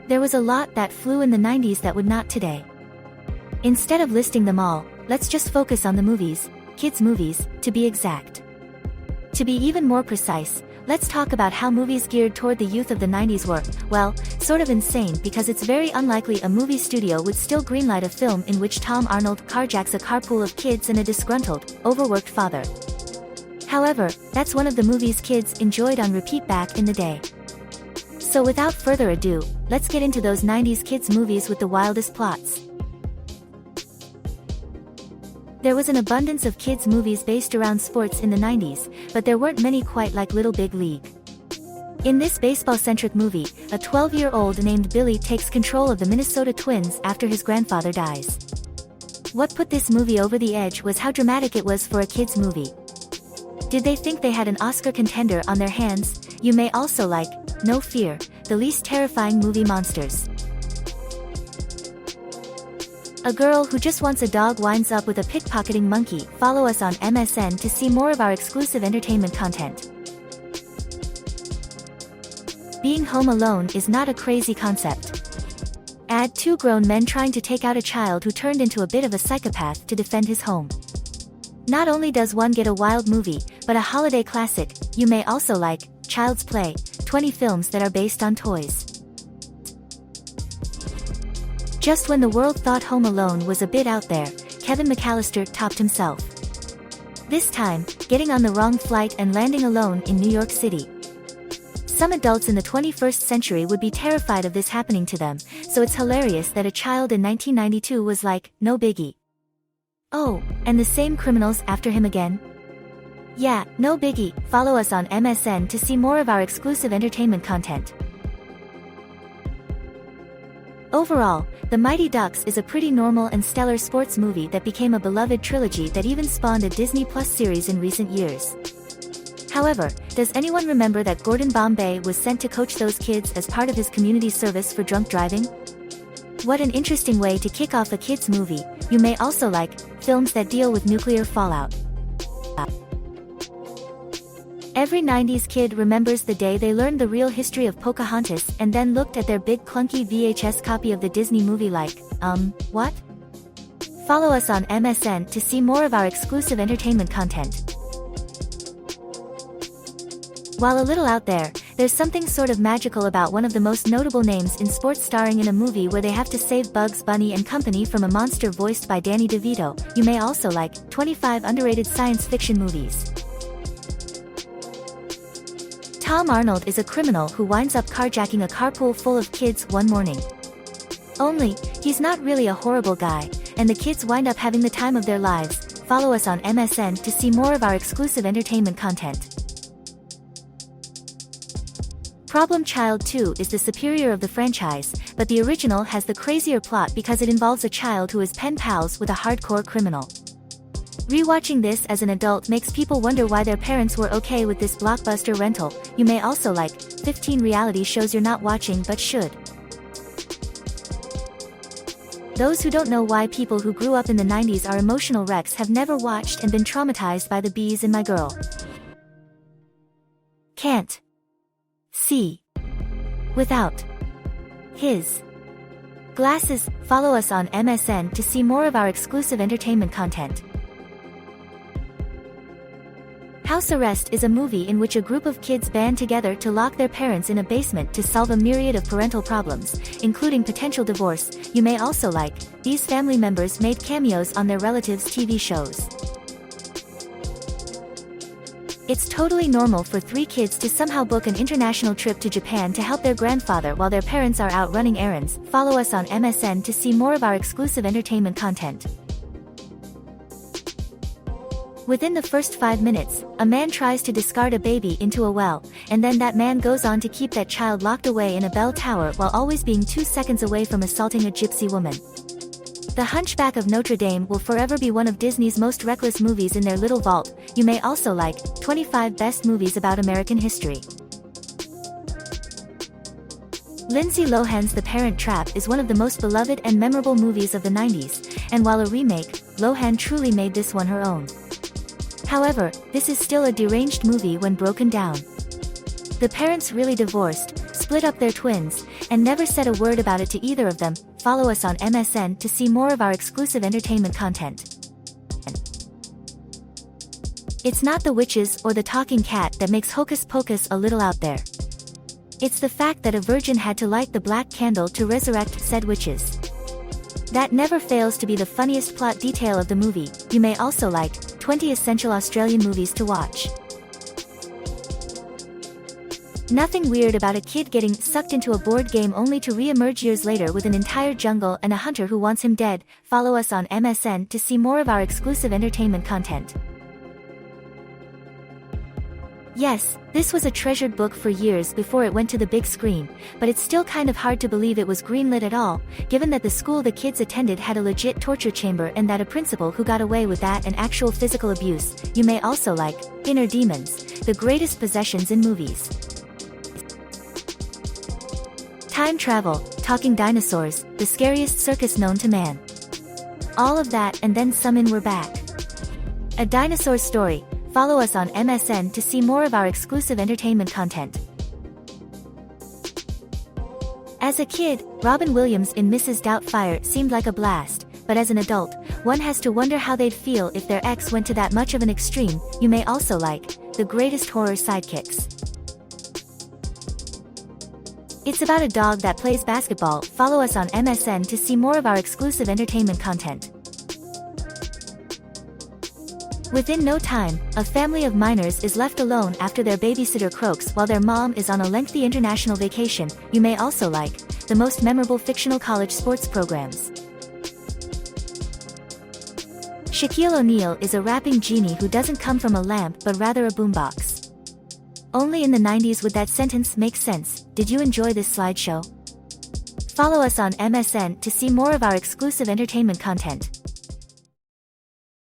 There was a lot that flew in the 90s that would not today. Instead of listing them all, let's just focus on the movies, kids' movies, to be exact. To be even more precise, let's talk about how movies geared toward the youth of the 90s were, well, sort of insane because it's very unlikely a movie studio would still greenlight a film in which Tom Arnold carjacks a carpool of kids and a disgruntled, overworked father. However, that's one of the movies kids enjoyed on repeat back in the day. So without further ado, let's get into those 90s kids movies with the wildest plots. There was an abundance of kids movies based around sports in the 90s, but there weren't many quite like Little Big League. In this baseball-centric movie, a 12-year-old named Billy takes control of the Minnesota Twins after his grandfather dies. What put this movie over the edge was how dramatic it was for a kids movie. Did they think they had an Oscar contender on their hands? You may also like, No Fear, the least terrifying movie monsters. A girl who just wants a dog winds up with a pickpocketing monkey. Follow us on MSN to see more of our exclusive entertainment content. Being home alone is not a crazy concept. Add two grown men trying to take out a child who turned into a bit of a psychopath to defend his home. Not only does one get a wild movie, but a holiday classic. You may also like, Child's Play, 20 films that are based on toys. Just when the world thought Home Alone was a bit out there, Kevin McAllister topped himself. This time, getting on the wrong flight and landing alone in New York City. Some adults in the 21st century would be terrified of this happening to them, so it's hilarious that a child in 1992 was like, no biggie. Oh, and the same criminals after him again? Yeah, no biggie. Follow us on MSN to see more of our exclusive entertainment content. Overall, The Mighty Ducks is a pretty normal and stellar sports movie that became a beloved trilogy that even spawned a Disney Plus series in recent years. However, does anyone remember that Gordon Bombay was sent to coach those kids as part of his community service for drunk driving? What an interesting way to kick off a kids movie. You may also like, films that deal with nuclear fallout. Every 90s kid remembers the day they learned the real history of Pocahontas and then looked at their big clunky VHS copy of the Disney movie like, what? Follow us on MSN to see more of our exclusive entertainment content. While a little out there, there's something sort of magical about one of the most notable names in sports starring in a movie where they have to save Bugs Bunny and company from a monster voiced by Danny DeVito. You may also like, 25 underrated science fiction movies. Tom Arnold is a criminal who winds up carjacking a carpool full of kids one morning. Only, he's not really a horrible guy, and the kids wind up having the time of their lives. Follow us on MSN to see more of our exclusive entertainment content. Problem Child 2 is the superior of the franchise, but the original has the crazier plot because it involves a child who is pen pals with a hardcore criminal. Rewatching this as an adult makes people wonder why their parents were okay with this blockbuster rental. You may also like, 15 reality shows you're not watching but should. Those who don't know why people who grew up in the 90s are emotional wrecks have never watched and been traumatized by the bees in My Girl. Can't see without his glasses. Follow us on MSN to see more of our exclusive entertainment content. House Arrest is a movie in which a group of kids band together to lock their parents in a basement to solve a myriad of parental problems, including potential divorce. You may also like, these family members made cameos on their relatives' TV shows. It's totally normal for 3 kids to somehow book an international trip to Japan to help their grandfather while their parents are out running errands. Follow us on MSN to see more of our exclusive entertainment content. Within the first 5 minutes, a man tries to discard a baby into a well, and then that man goes on to keep that child locked away in a bell tower while always being 2 seconds away from assaulting a gypsy woman. The Hunchback of Notre Dame will forever be one of Disney's most reckless movies in their little vault. You may also like, 25 best movies about American history. Lindsay Lohan's The Parent Trap is one of the most beloved and memorable movies of the 90s, and while a remake, Lohan truly made this one her own. However, this is still a deranged movie when broken down. The parents really divorced, split up their twins, and never said a word about it to either of them. Follow us on MSN to see more of our exclusive entertainment content. It's not the witches or the talking cat that makes Hocus Pocus a little out there. It's the fact that a virgin had to light the black candle to resurrect said witches. That never fails to be the funniest plot detail of the movie. You may also like 20 essential Australian movies to watch. Nothing weird about a kid getting sucked into a board game only to re-emerge years later with an entire jungle and a hunter who wants him dead. Follow us on MSN to see more of our exclusive entertainment content. Yes, this was a treasured book for years before it went to the big screen, but it's still kind of hard to believe it was greenlit at all, given that the school the kids attended had a legit torture chamber and that a principal who got away with that and actual physical abuse. You may also like Inner Demons, the greatest possessions in movies. Time travel, talking dinosaurs, the scariest circus known to man. All of that and then some in We're Back. A dinosaur story. Follow us on MSN to see more of our exclusive entertainment content. As a kid, Robin Williams in Mrs. Doubtfire seemed like a blast, but as an adult, one has to wonder how they'd feel if their ex went to that much of an extreme. You may also like The Greatest Horror Sidekicks. It's about a dog that plays basketball. Follow us on MSN to see more of our exclusive entertainment content. Within no time, a family of minors is left alone after their babysitter croaks while their mom is on a lengthy international vacation. You may also like the most memorable fictional college sports programs. Shaquille O'Neal is a rapping genie who doesn't come from a lamp but rather a boombox. Only in the 90s would that sentence make sense. Did you enjoy this slideshow? Follow us on MSN to see more of our exclusive entertainment content.